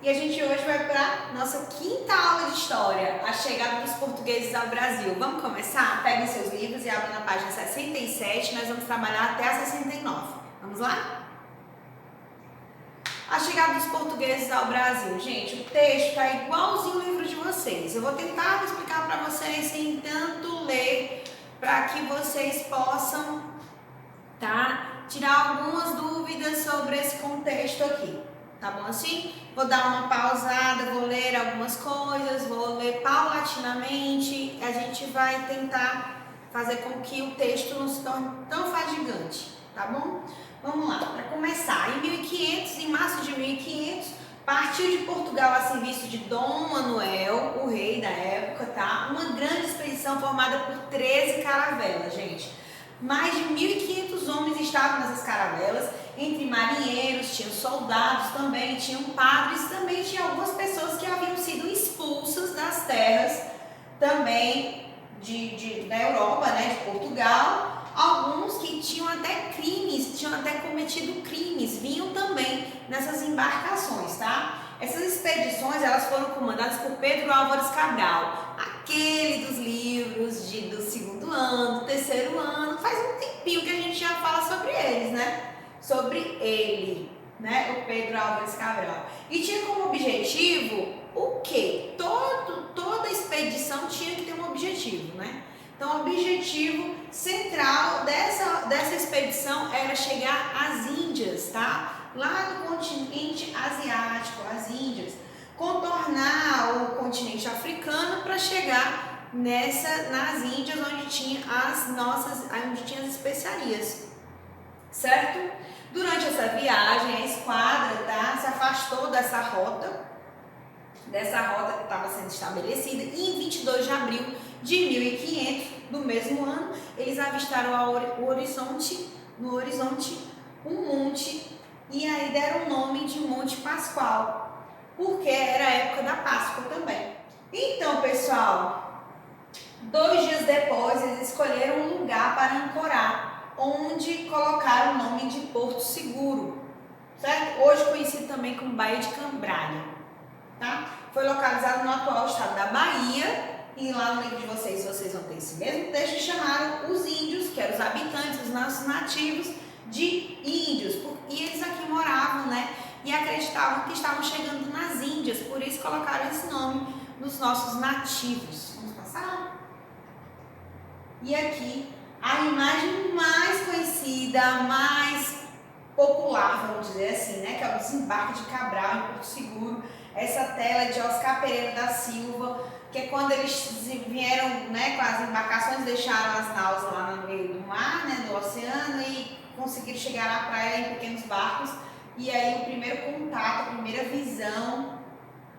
E a gente hoje vai para nossa quinta aula de História, a chegada dos portugueses ao Brasil. Vamos começar? Peguem seus livros e abrem na página 67, nós vamos trabalhar até a 69. Vamos lá? A chegada dos portugueses ao Brasil. Gente, o texto está igualzinho o livro de vocês. Eu vou tentar explicar para vocês sem tanto ler, para que vocês possam, tirar algumas dúvidas sobre esse contexto aqui. Tá bom assim? Vou dar uma pausada, vou ler algumas coisas, vou ler paulatinamente. A gente vai tentar fazer com que o texto não se torne tão fadigante, tá bom? Vamos lá, para começar. Em março de 1500, partiu de Portugal a serviço de Dom Manuel, o rei da época, tá? Uma grande expedição formada por 13 caravelas, gente. Mais de 1.500 homens estavam nessas caravelas, entre marinheiros, tinham soldados também, tinham padres, também tinha algumas pessoas que haviam sido expulsas das terras também da Europa, né, de Portugal. Alguns que tinham até cometido crimes, vinham também nessas embarcações, tá? Essas expedições, elas foram comandadas por Pedro Álvares Cabral, aquele dos livros do segundo ano, do terceiro ano. Faz um tempinho que a gente já fala sobre eles, né? Sobre ele, né? O Pedro Álvares Cabral. E tinha como objetivo o quê? Toda expedição tinha que ter um objetivo, né? Então, o objetivo central dessa expedição era chegar às Índias, tá? Lá no continente asiático, as Índias, contornar o continente africano para chegar nas Índias, onde tinha as especiarias, certo? Durante essa viagem, a esquadra, se afastou dessa rota que estava sendo estabelecida, e em 22 de abril de 1500, do mesmo ano, eles avistaram no horizonte um monte, e aí deram o nome de Monte Pascoal, porque era a época da Páscoa também. Então, pessoal, 2 dias depois, eles escolheram um lugar para ancorar, onde colocaram o nome de Porto Seguro, certo? Hoje conhecido também como Baía de Cambraia, tá? Foi localizado no atual estado da Bahia, e lá no livro de vocês vão ter esse mesmo texto, chamaram os índios, que eram os habitantes, os nossos nativos, de índios, e eles aqui moravam, né? E acreditavam que estavam chegando nas Índias, por isso colocaram esse nome nos nossos nativos. Vamos passar? E aqui, a imagem mais conhecida, mais popular, vamos dizer assim, né? Que é o desembarque de Cabral em Porto Seguro. Essa tela é de Oscar Pereira da Silva, que é quando eles vieram, né, com as embarcações, deixaram as naus lá no meio do mar, né, do oceano, e conseguiram chegar à praia em pequenos barcos. E aí o primeiro contato, a primeira visão,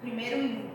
primeiro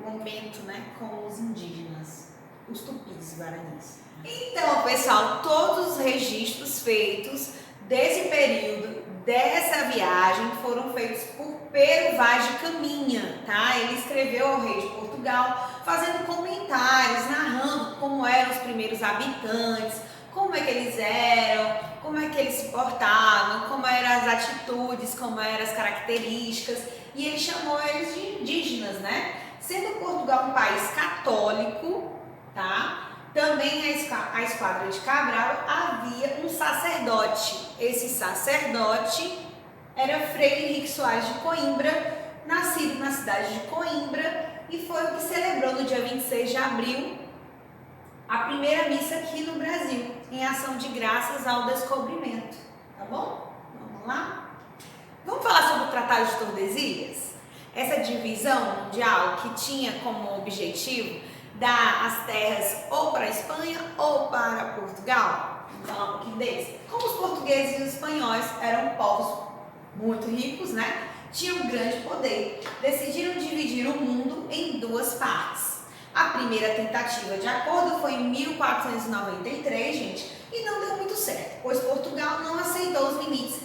momento, né, com os indígenas, os tupis guaranis. Então, pessoal, todos os registros feitos desse período, dessa viagem, foram feitos por Pero Vaz de Caminha, tá? Ele escreveu ao rei de Portugal, fazendo comentários, narrando como eram os primeiros habitantes, como é que eles eram, como é que eles se portavam, como eram as atitudes, como eram as características, e ele chamou eles de indígenas, né? Sendo Portugal um país católico, tá? Também a esquadra de Cabral havia um sacerdote. Esse sacerdote era Frei Henrique Soares de Coimbra, nascido na cidade de Coimbra, e foi o que celebrou no dia 26 de abril a primeira missa aqui no Brasil, em ação de graças ao descobrimento. Tá bom? Vamos lá? Vamos falar sobre o Tratado de Tordesilhas? Essa divisão mundial que tinha como objetivo dar as terras ou para a Espanha ou para Portugal. Vamos falar um pouquinho deles. Como os portugueses e os espanhóis eram povos muito ricos, né? Tinham grande poder. Decidiram dividir o mundo em 2 partes. A primeira tentativa de acordo foi em 1493, gente, e não deu muito certo, pois Portugal não aceitou os limites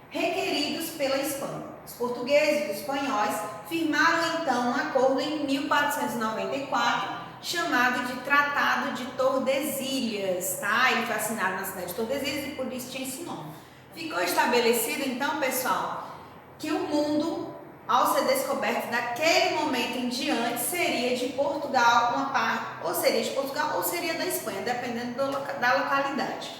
requeridos pela Espanha. Os portugueses e os espanhóis firmaram então um acordo em 1494, chamado de Tratado de Tordesilhas, tá? Ele foi assinado na cidade de Tordesilhas e por isso tinha esse nome. Ficou estabelecido então, pessoal, que o mundo, ao ser descoberto daquele momento em diante, seria de Portugal uma parte, ou seria de Portugal ou seria da Espanha, dependendo da localidade.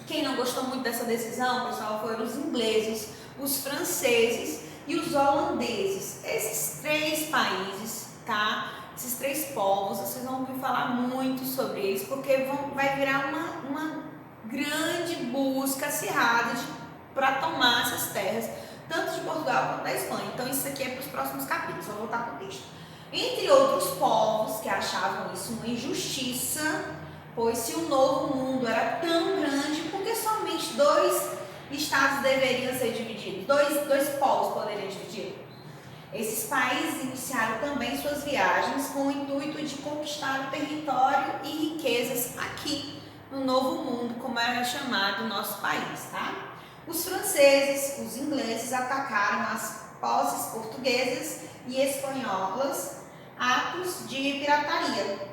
Quem não gostou muito dessa decisão, pessoal, foram os ingleses, os franceses e os holandeses. Esses 3 países, tá? Esses 3 povos, vocês vão ouvir falar muito sobre eles, porque vai virar uma grande busca acirrada para tomar essas terras, tanto de Portugal quanto da Espanha. Então isso aqui é para os próximos capítulos, vou voltar para o texto. Entre outros povos que achavam isso uma injustiça, pois se o novo mundo era tão grande, por que somente 2 estados deveriam ser divididos? Dois povos poderiam dividir? Esses países iniciaram também suas viagens com o intuito de conquistar o território e riquezas aqui no novo mundo, como era chamado o nosso país, tá? Os franceses, os ingleses atacaram as posses portuguesas e espanholas, atos de pirataria,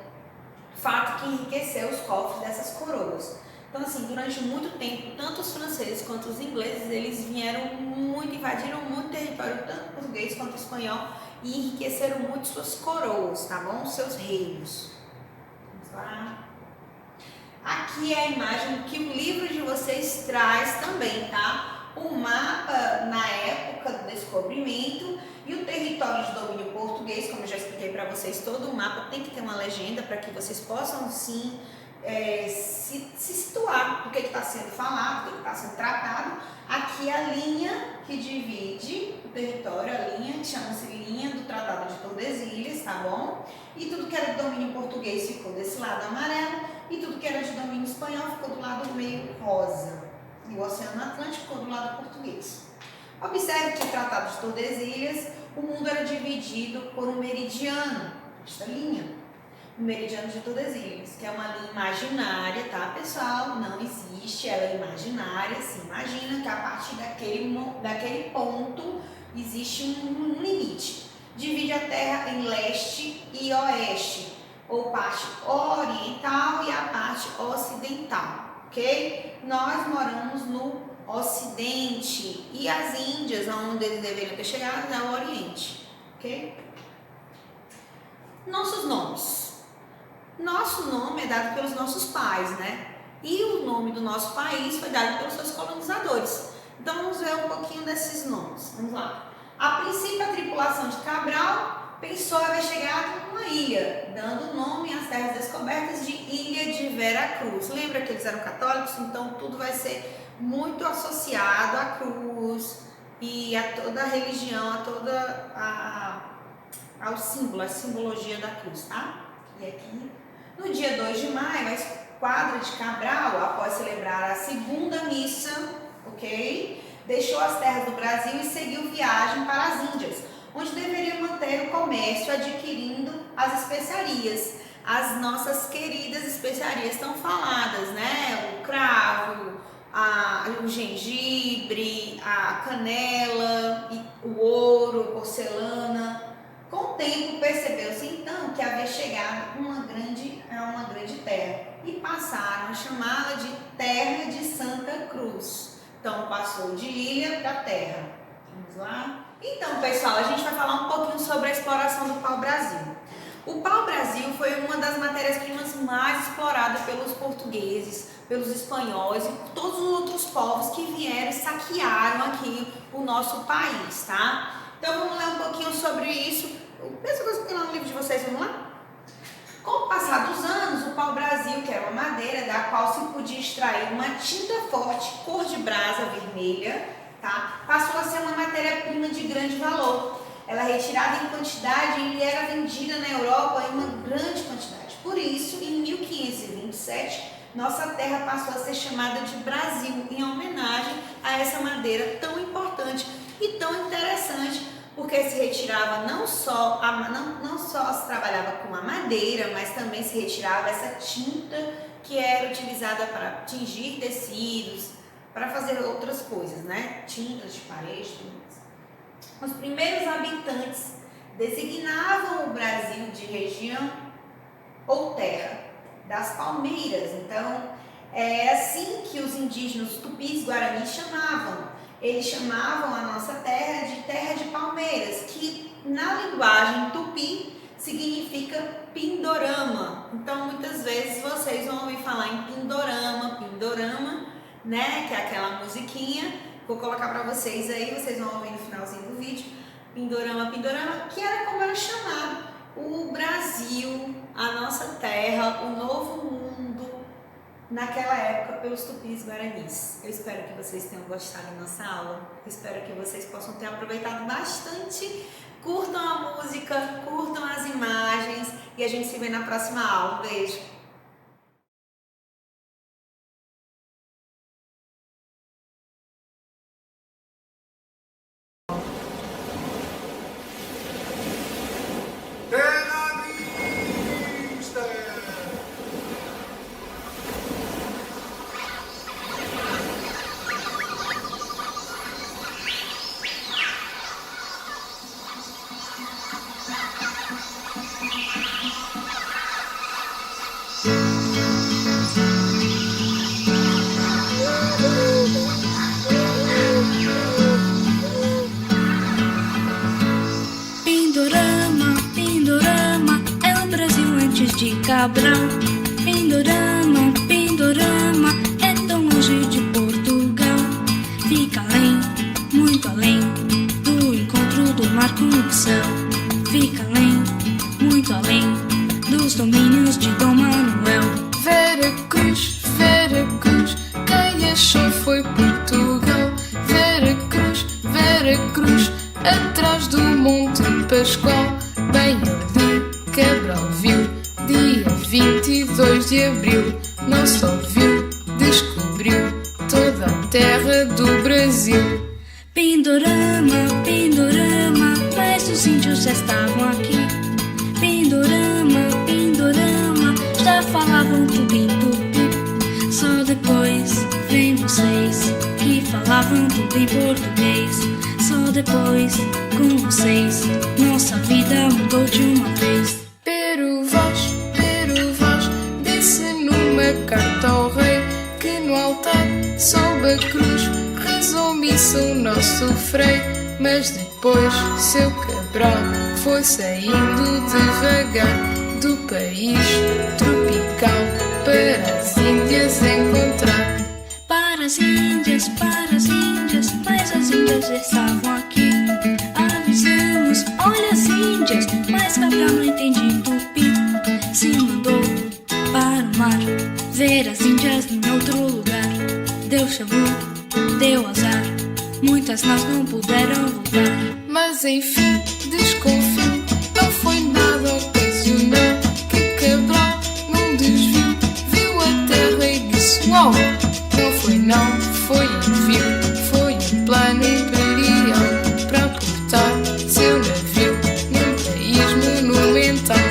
fato que enriqueceu os cofres dessas coroas. Então, assim, durante muito tempo, tanto os franceses quanto os ingleses, eles vieram muito, invadiram muito território, tanto português quanto espanhol, e enriqueceram muito suas coroas, tá bom? Seus reinos. Vamos lá. Aqui é a imagem que o livro de vocês traz também, tá? O mapa na época do descobrimento e o território de domínio português, como eu já expliquei para vocês, todo o mapa tem que ter uma legenda para que vocês possam, sim, se situar do que está sendo falado, do que está sendo tratado. Aqui a linha que divide o território, a linha que chama-se linha do Tratado de Tordesilhas, tá bom? E tudo que era de domínio português ficou desse lado amarelo e tudo que era de domínio espanhol ficou do lado meio rosa. E o Oceano Atlântico ficou do lado português. Observe que o Tratado de Tordesilhas, o mundo era dividido por um meridiano, esta linha. O meridiano de Tordesilhas, que é uma linha imaginária, tá, pessoal? Não existe, ela é imaginária. Se imagina que a partir daquele ponto existe um limite. Divide a Terra em leste e oeste, ou parte oriental e a parte ocidental, ok? Nós moramos no ocidente e as Índias, onde eles deveriam ter chegado, é o oriente, ok? Nossos nomes. Nosso nome é dado pelos nossos pais, né? E o nome do nosso país foi dado pelos seus colonizadores. Então vamos ver um pouquinho desses nomes. Vamos lá. A princípio, a tripulação de Cabral pensou haver chegado numa ilha, dando nome às terras descobertas de Ilha de Vera Cruz. Lembra que eles eram católicos? Então tudo vai ser muito associado à cruz e a toda a religião, ao símbolo, a simbologia da cruz, tá? E aqui, no dia 2 de maio, a esquadra de Cabral, após celebrar a segunda missa, ok? Deixou as terras do Brasil e seguiu viagem para as Índias, onde deveria manter o comércio adquirindo as especiarias. As nossas queridas especiarias tão faladas, né? O cravo, o gengibre, a canela, o ouro, a porcelana. Com o tempo percebeu-se então que havia chegado a uma grande terra e passaram a chamá-la de Terra de Santa Cruz. Então passou de ilha para terra. Vamos lá? Então, pessoal, a gente vai falar um pouquinho sobre a exploração do pau-brasil. O pau-brasil foi uma das matérias-primas mais exploradas pelos portugueses, pelos espanhóis e por todos os outros povos que vieram e saquearam aqui o nosso país, tá? Então vamos ler um pouquinho sobre isso. Pensa que eu estou no livro de vocês, vamos lá? Com o passar dos anos, o pau-brasil, que era uma madeira da qual se podia extrair uma tinta forte, cor de brasa vermelha, tá? Passou a ser uma matéria-prima de grande valor. Ela é retirada em quantidade e era vendida na Europa em uma grande quantidade. Por isso, em 1527, nossa terra passou a ser chamada de Brasil, em homenagem a essa madeira tão importante e tão interessante, porque se retirava não só se trabalhava com a madeira, mas também se retirava essa tinta que era utilizada para tingir tecidos, para fazer outras coisas, né? Tintas de parede, tudo mais. Os primeiros habitantes designavam o Brasil de região ou terra das palmeiras. Então, é assim que os indígenas tupis guaranis chamavam. Eles chamavam a nossa terra na linguagem tupi significa pindorama. Então, muitas vezes vocês vão ouvir falar em pindorama, né? Que é aquela musiquinha. Vou colocar para vocês aí, vocês vão ouvir no finalzinho do vídeo. Pindorama, que era como era chamado o Brasil, a nossa terra, o novo mundo, naquela época pelos tupis guaranis. Eu espero que vocês tenham gostado da nossa aula. Eu espero que vocês possam ter aproveitado bastante. Curtam a música, curtam as imagens e a gente se vê na próxima aula. Um beijo! Pindorama, é o Brasil antes de Cabral. Pindorama, é tão longe de Portugal. Fica além, muito além, do encontro do mar com o céu. Fica além, muito além, dos domínios de Dom Manuel. Veracruz, quem achou foi Portugal. Veracruz, atrás do Monte Pascoal. Bem ali, Cabral viu, dia 22 de abril. Não só viu, descobriu toda a terra do Brasil. Pindorama, mas os índios já estavam aqui. Pindorama, já falavam tupi-tupi. Só depois vem vocês que falavam tudo em português. Só depois, com vocês, nossa vida mudou de uma vez. Pero Vaz, disse numa carta ao rei que no altar, sob a cruz, rezou missa o nosso frei. Mas depois, seu Cabral foi saindo devagar do país tropical para as Índias encontrar. Para as Índias, mas as Índias estavam aqui. Avisamos, olha as Índias, mas Cabral não entende tupi. Se mandou para o mar, ver as Índias em outro lugar. Deus chamou, deu azar, muitas nós não puderam voltar. Mas enfim, desconfio, não foi nada ocasional. Que Cabral num desvio viu a terra e disse: uau! Não foi envio, foi um plano imperial para portar seu navio num país monumental.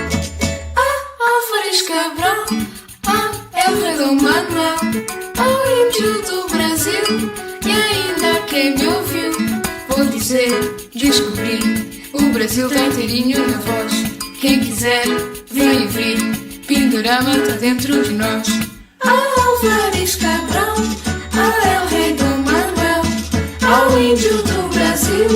Álvares Cabral, é o rei Dom Manuel, o índio do Brasil, e ainda há quem me ouviu. Vou dizer, descobri, o Brasil tem inteirinho na voz. Quem quiser, vem ouvir, Pindorama tá dentro de nós. Álvares Cabral, é o rei Dom Manuel, ao índio do Brasil,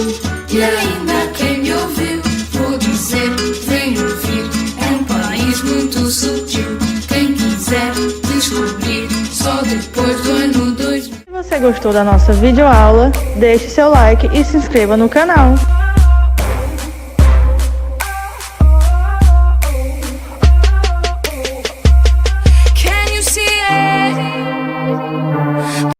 e ainda quem me ouviu. Vou dizer, vem ouvir, é um país muito sutil. Quem quiser descobrir, só depois do ano 2000. Se você gostou da nossa videoaula, deixe seu like e se inscreva no canal.